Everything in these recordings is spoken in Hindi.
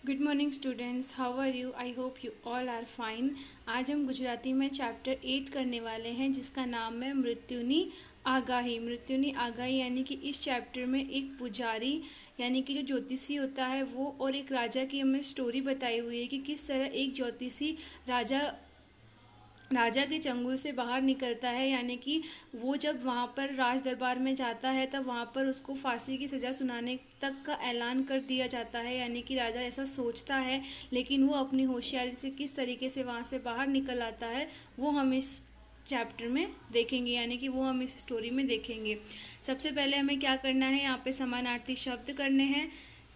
Good morning students, how are you? I hope you all are fine. आज हम गुजराती में चैप्टर 8 करने वाले हैं जिसका नाम है मृत्युनी आगाही। मृत्युनी आगाही यानी कि इस चैप्टर में एक पुजारी यानी कि जो ज्योतिषी होता है वो और एक राजा की हमें स्टोरी बताई हुई है कि किस तरह एक ज्योतिषी राजा के चंगुल से बाहर निकलता है। यानी कि वो जब वहाँ पर राज दरबार में जाता है तब वहाँ पर उसको फांसी की सज़ा सुनाने तक का ऐलान कर दिया जाता है। यानी कि राजा ऐसा सोचता है, लेकिन वो अपनी होशियारी से किस तरीके से वहाँ से बाहर निकल आता है वो हम इस चैप्टर में देखेंगे, यानी कि वो हम इस स्टोरी में देखेंगे। सबसे पहले हमें क्या करना है, यहाँ पे समानार्थी शब्द करने हैं।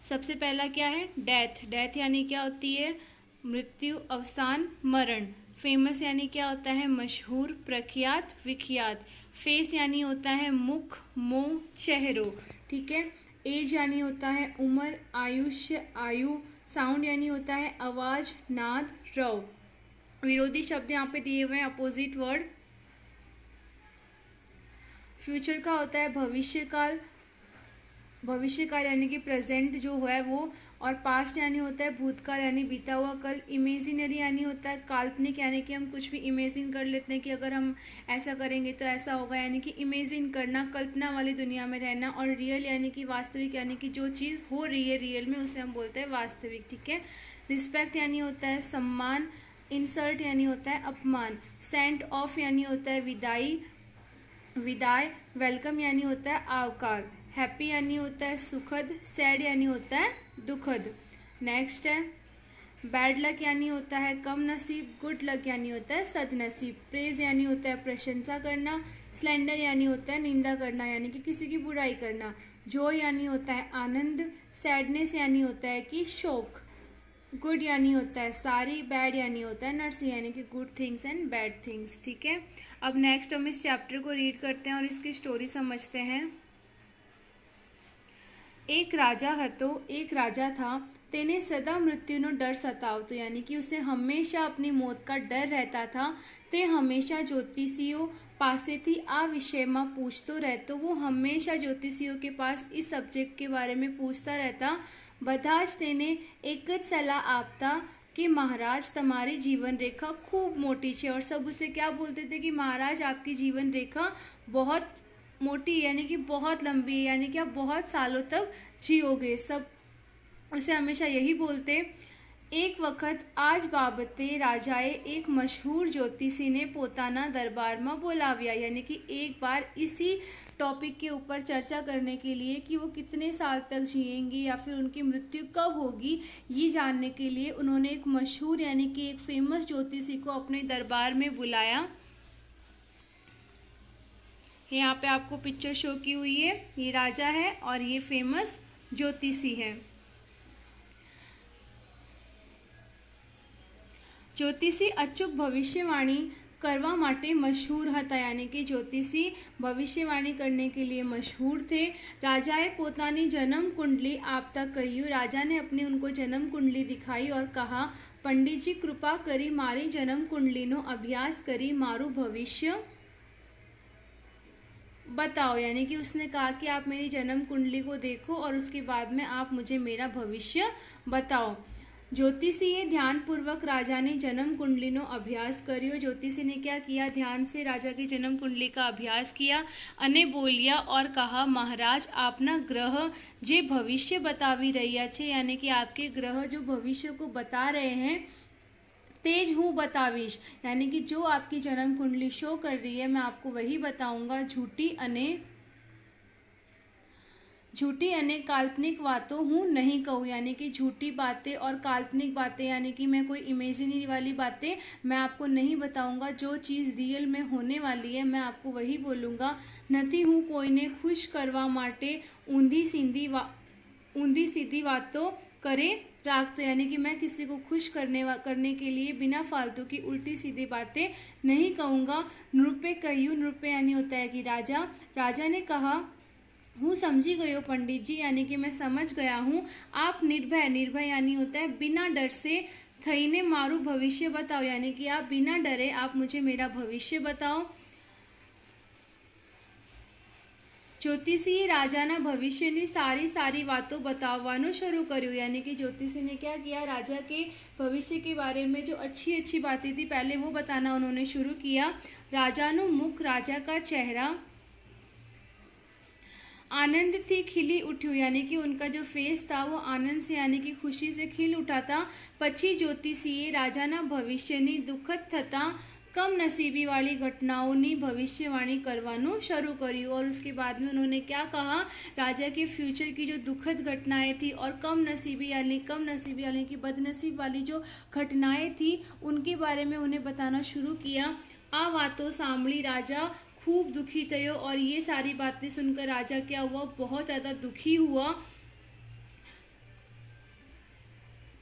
सबसे पहला क्या है, डेथ। डेथ यानी क्या होती है, मृत्यु, अवसान, मरण। फेमस यानी क्या होता है, मशहूर, प्रख्यात, विख्यात। फेस यानी होता है मुख, मुंह, चेहरों। ठीक है। एज यानी होता है उम्र, आयुष्य, आयु। साउंड यानी होता है आवाज, नाद, रव। विरोधी शब्द यहाँ पे दिए हुए हैं, अपोजिट वर्ड। फ्यूचर का होता है भविष्य काल, भविष्य काल यानी कि प्रेजेंट जो है वो। और पास्ट यानी होता है भूतकाल यानी बीता हुआ कल। इमेजिनरी यानी होता है काल्पनिक, यानी कि हम कुछ भी इमेजिन कर लेते हैं कि अगर हम ऐसा करेंगे तो ऐसा होगा, यानी कि इमेजिन करना, कल्पना वाली दुनिया में रहना। और रियल यानी कि वास्तविक, यानी कि जो चीज़ हो रही है रियल में उसे हम बोलते हैं वास्तविक। ठीक है। रिस्पेक्ट यानी होता है सम्मान। इंसल्ट यानी होता है अपमान। सेंट ऑफ यानी होता है विदाई, विदाई। वेलकम यानी होता है आवकार। हैप्पी यानी होता है सुखद। सैड यानी होता है दुखद। नेक्स्ट है बैड लक यानी होता है कम नसीब। गुड लक यानी होता है सदनसीब। प्रेज यानी होता है प्रशंसा करना। स्लेंडर यानी होता है निंदा करना, यानी कि किसी की बुराई करना। जॉय यानी होता है आनंद। सैडनेस यानी होता है कि शोक। गुड यानी होता है सारी। बैड यानी होता है नर्सी, यानी कि good things and bad things. ठीक है। अब नेक्स्ट हम इस चैप्टर को रीड करते हैं और इसकी स्टोरी समझते हैं। एक राजा હતો, एक राजा था, તેને સદા મૃત્યુનો ડર સતાવતો, यानी कि उसे हमेशा अपनी मौत का डर रहता था। તે હંમેશા જ્યોતિષીઓ પાસેથી આ વિષયમાં પૂછતો રહેતો। वो हमेशा ज्योतिषियों के पास इस सब्जेक्ट के बारे में पूछता रहता। બધા જ તેને એક જ સલાહ આપતા कि महाराज तुम्हारी जीवन रेखा खूब मोटी है। और सब उसे क्या बोलते थे कि महाराज आपकी जीवन रेखा बहुत मोटी, यानी कि बहुत लंबी है, यानी कि आप बहुत सालों तक जियोगे। सब उसे हमेशा यही बोलते। एक वक्त आज बाबते राजाए एक मशहूर ज्योतिषी ने पोताना दरबार में बोलाव्या, यानी कि एक बार इसी टॉपिक के ऊपर चर्चा करने के लिए कि वो कितने साल तक जिएंगी या फिर उनकी मृत्यु कब होगी, ये जानने के लिए उन्होंने एक मशहूर यानी कि एक फेमस ज्योतिषी को अपने दरबार में बुलाया। यहाँ पे आपको पिक्चर शो की हुई है, ये राजा है और ये फेमस ज्योतिषी है। ज्योतिषी अचूक भविष्यवाणी करवा माटे मशहूर हता, यानी कि ज्योतिषी भविष्यवाणी करने के लिए मशहूर थे। राजाए पोतानी जन्म कुंडली आपता कह्यु, राजा ने अपनी उनको जन्म कुंडली दिखाई और कहा, पंडित जी कृपा करी मारी जन्म कुंडलीनो अभ्यास करी मारू भविष्य बताओ, यानी कि उसने कहा कि आप मेरी जन्म कुंडली को देखो और उसके बाद में आप मुझे मेरा भविष्य बताओ। ज्योतिषी ध्यानपूर्वक राजा ने जन्म कुंडली नो अभ्यास करियो। ज्योतिषी ने क्या किया, ध्यान से राजा की जन्म कुंडली का अभ्यास किया। अने बोलिया और कहा, महाराज आपना ग्रह जे भविष्य बतावी रह्या छे, यानी कि आपके ग्रह जो भविष्य को बता रहे हैं तेज हूँ बतावीश, यानी कि जो आपकी जन्म कुंडली शो कर रही है मैं आपको वही बताऊंगा। झूठी अने काल्पनिक बातों हूँ नहीं कहूँ, यानी कि झूठी बातें और काल्पनिक बातें, यानी कि मैं कोई इमेजिनरी वाली बातें मैं आपको नहीं बताऊंगा। जो चीज़ रियल में होने वाली है मैं आपको वही बोलूँगा। नहीं हूँ कोईने खुश करवा माटे ऊंधी सीधी बातों करे राखतो, यानी कि मैं किसी को खुश करने के लिए बिना फालतू की उल्टी सीधी बातें नहीं कहूँगा। नृपे कह्यू, नृपे यानी होता है कि राजा। राजा ने कहा, हूँ समझी गयो पंडित जी, यानी कि मैं समझ गया हूँ। आप निर्भय, निर्भय यानी होता है बिना डर से, थईने मारू भविष्य बताओ, यानी कि आप बिना डरे आप मुझे मेरा भविष्य बताओ। જ્યોતિષીએ રાજાના ભવિષ્યની सारी सारी વાતો बतावવાનું शुरू કર્યું। यानी कि ज्योतिषी ने क्या किया, राजा के भविष्य के बारे में जो अच्छी अच्छी बातें थी पहले वो बताना उन्होंने शुरू किया। राजानु मुख, राजा का चेहरा आनंद थी खिली उठ्યું। यानी कि उनका जो फेस था वो आनंद से यानी कि खुशी से खिल उठा था। પછી જ્યોતિષીએ રાજાના ભવિષ્યની દુઃખદ થતા कमनसीबी वाली घटनाओं भविष्यवाणी करवानू शुरू करी। और उसके बाद में उन्होंने क्या कहा, राजा के फ्यूचर की जो दुखद घटनाएं थी और कमनसीबी यानी कि बदनसीब वाली जो घटनाएं थी उनके बारे में उन्हें बताना शुरू किया। आ बातों सांभળી राजा खूब दुखी थयो। और ये सारी बातें सुनकर राजा क्या हुआ, बहुत ज़्यादा दुखी हुआ।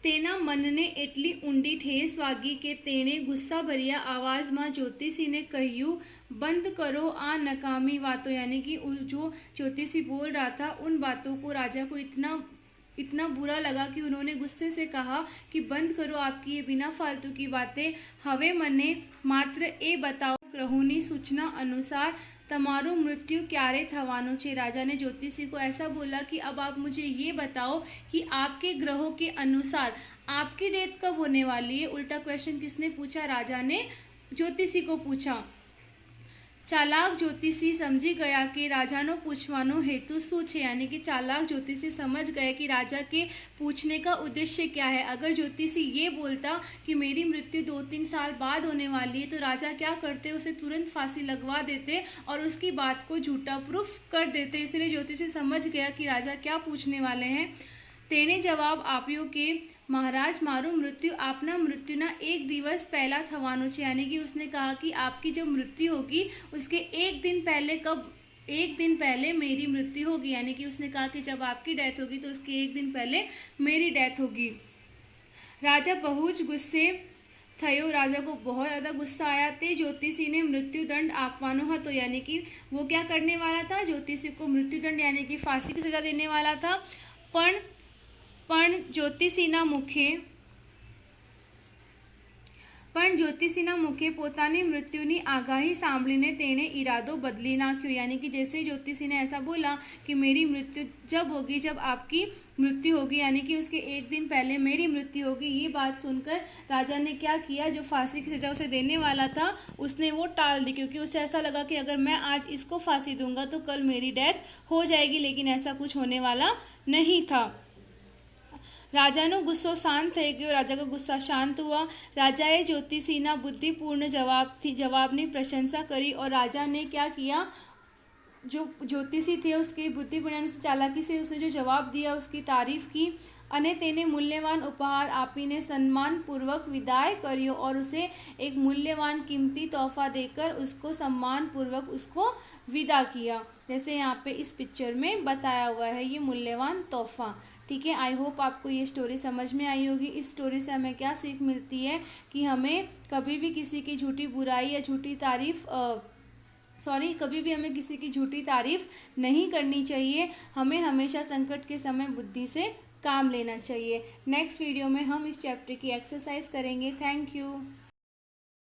तेना मनने एटली ऊंडी ठेस वागी कि तेणे गुस्साभर्या आवाज़मां ज्योतिषीने कह्युं, बंद करो आ नकामी बातों। यानी कि जो ज्योतिषी बोल रहा था उन बातों को राजा को इतना बुरा लगा कि उन्होंने गुस्से से कहा कि बंद करो आपकी ये बिना फालतू की बातें। हवे मने मात्र ए बताओ, ग्रहोनी सूचना अनुसार तमारू मृत्यु क्यारे थवानुं छे। राजा ने ज्योतिषी को ऐसा बोला कि अब आप मुझे ये बताओ कि आपके ग्रहों के अनुसार आपकी डेथ कब होने वाली है। उल्टा क्वेश्चन किसने पूछा, राजा ने ज्योतिषी को पूछा। चालाक ज्योतिषी समझी गया कि राजानो पूछवानो हेतु शू छे। यानी कि चालाक ज्योतिषी समझ गए कि राजा के पूछने का उद्देश्य क्या है। अगर ज्योतिषी ये बोलता कि मेरी मृत्यु 2-3 साल बाद होने वाली है तो राजा क्या करते, उसे तुरंत फांसी लगवा देते और उसकी बात को झूठा प्रूफ कर देते। इसलिए ज्योतिषी समझ गया कि राजा क्या पूछने वाले हैं। तेने जवाब आप्यो कि महाराज मारू मृत्यु आपना मृत्युना 1 दिवस पहला थवानुं छे। यानी कि उसने कहा कि आपकी जब मृत्यु होगी उसके 1 दिन पहले मेरी मृत्यु होगी। यानी कि उसने कहा कि जब आपकी डेथ होगी तो उसके 1 दिन पहले मेरी डेथ होगी। राजा बहुत गुस्से थयो। राजा को बहुत ज़्यादा गुस्सा आया। ते ज्योतिषी ने मृत्युदंड आपवानो हतो। यानी कि वो क्या करने वाला था, ज्योतिषी को मृत्युदंड यानी कि फांसी की सजा देने वाला था। पण ज्योतिषीना मुखे पोतानी मृत्युनी आगाही सांभळीने तेणे इरादो बदली नाख्यो। यानी कि जैसे ज्योतिषी ने ऐसा बोला कि मेरी मृत्यु जब होगी, जब आपकी मृत्यु होगी, यानी कि उसके 1 दिन पहले मेरी मृत्यु होगी। ये बात सुनकर राजा ने क्या किया, जो फांसी की सजा उसे देने वाला था उसने वो टाल दी, क्योंकि उसे ऐसा लगा कि अगर मैं आज इसको फांसी दूंगा तो कल मेरी डेथ हो जाएगी। लेकिन ऐसा कुछ होने वाला नहीं था। राजानो गुस्सो शांत થઈ ગયો। राजा का गुस्सा शांत हुआ। राजाए ज्योतिषीना बुद्धिपूर्ण जवाबनी प्रशंसा करी। और राजा ने क्या किया, जो ज्योतिषी थे उसके बुद्धिपूर्ण चालाकी से उसने जो जवाब दिया उसकी तारीफ की અને તેને મૂલ્યવાન ઉપહાર આપીને सम्मानपूर्वक विदाय કર્યો। और उसे एक मूल्यवान कीमती तोहफा देकर उसको सम्मानपूर्वक उसको विदा किया। जैसे यहाँ पे इस पिक्चर में बताया हुआ है ये मूल्यवान तोहफा। ठीक है, आई होप आपको ये स्टोरी समझ में आई होगी। इस स्टोरी से हमें क्या सीख मिलती है कि हमें कभी भी किसी की झूठी बुराई या झूठी तारीफ कभी भी हमें किसी की झूठी तारीफ नहीं करनी चाहिए। हमें हमेशा संकट के समय बुद्धि से काम लेना चाहिए। नेक्स्ट वीडियो में हम इस चैप्टर की एक्सरसाइज करेंगे। Thank you.